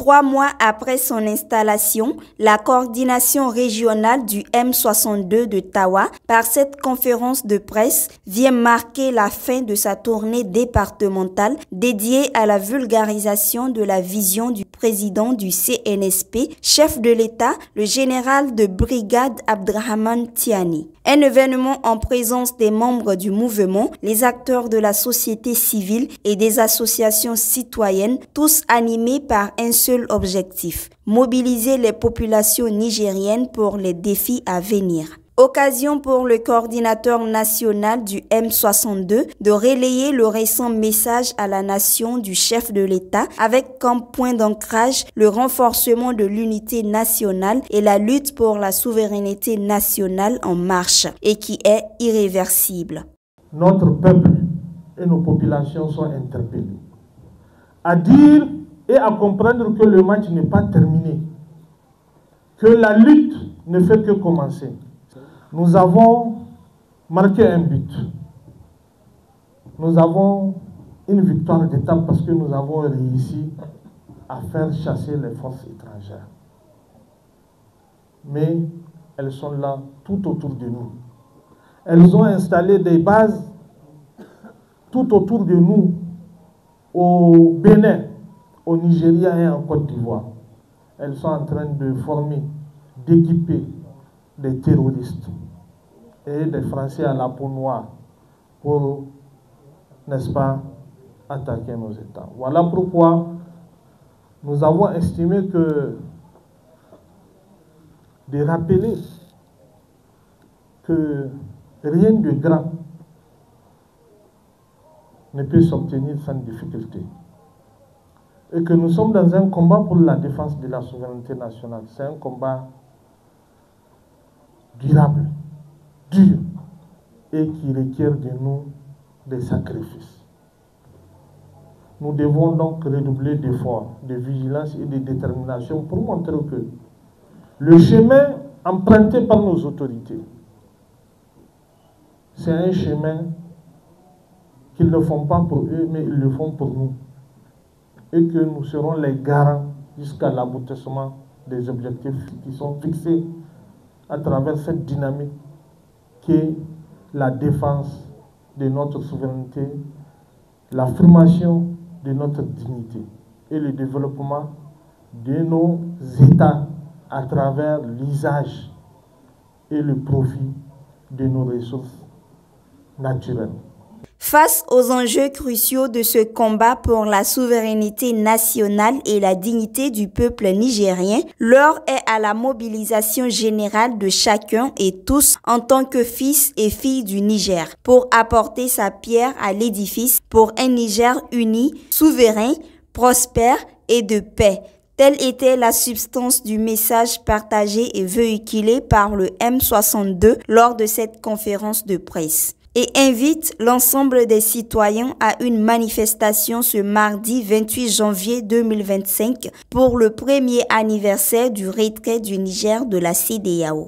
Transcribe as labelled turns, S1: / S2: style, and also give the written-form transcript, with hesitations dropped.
S1: 3 mois après son installation, la coordination régionale du M62 de Tawa, par cette conférence de presse, vient marquer la fin de sa tournée départementale dédiée à la vulgarisation de la vision du président du CNSP, chef de l'État, le général de brigade Abdrahman Tiani. Un événement en présence des membres du mouvement, les acteurs de la société civile et des associations citoyennes, tous animés par un seul objectif: mobiliser les populations nigériennes pour les défis à venir. Occasion pour le coordinateur national du M62 de relayer le récent message à la nation du chef de l'État avec comme point d'ancrage le renforcement de l'unité nationale et la lutte pour la souveraineté nationale en marche et qui est irréversible.
S2: Notre peuple et nos populations sont interpellés à dire et à comprendre que le match n'est pas terminé, que la lutte ne fait que commencer. Nous avons marqué un but. Nous avons une victoire d'étape parce que nous avons réussi à faire chasser les forces étrangères. Mais elles sont là tout autour de nous. Elles ont installé des bases tout autour de nous, au Bénin, au Nigeria et en Côte d'Ivoire. Elles sont en train de former, d'équiper des terroristes et des Français à la peau noire pour, n'est-ce pas, attaquer nos États. Voilà pourquoi nous avons estimé que de rappeler que rien de grand ne peut s'obtenir sans difficulté et que nous sommes dans un combat pour la défense de la souveraineté nationale. C'est un combat durable, dur et qui requiert de nous des sacrifices. Nous devons donc redoubler d'efforts, de vigilance et de détermination pour montrer que le chemin emprunté par nos autorités, c'est un chemin qu'ils ne font pas pour eux, mais ils le font pour nous. Et que nous serons les garants jusqu'à l'aboutissement des objectifs qui sont fixés à travers cette dynamique qui est la défense de notre souveraineté, l'affirmation de notre dignité et le développement de nos États à travers l'usage et le profit de nos ressources naturelles.
S1: Face aux enjeux cruciaux de ce combat pour la souveraineté nationale et la dignité du peuple nigérien, l'heure est à la mobilisation générale de chacun et tous en tant que fils et filles du Niger pour apporter sa pierre à l'édifice pour un Niger uni, souverain, prospère et de paix. Telle était la substance du message partagé et véhiculé par le M62 lors de cette conférence de presse, et invite l'ensemble des citoyens à une manifestation ce mardi 28 janvier 2025 pour le premier anniversaire du retrait du Niger de la CEDEAO.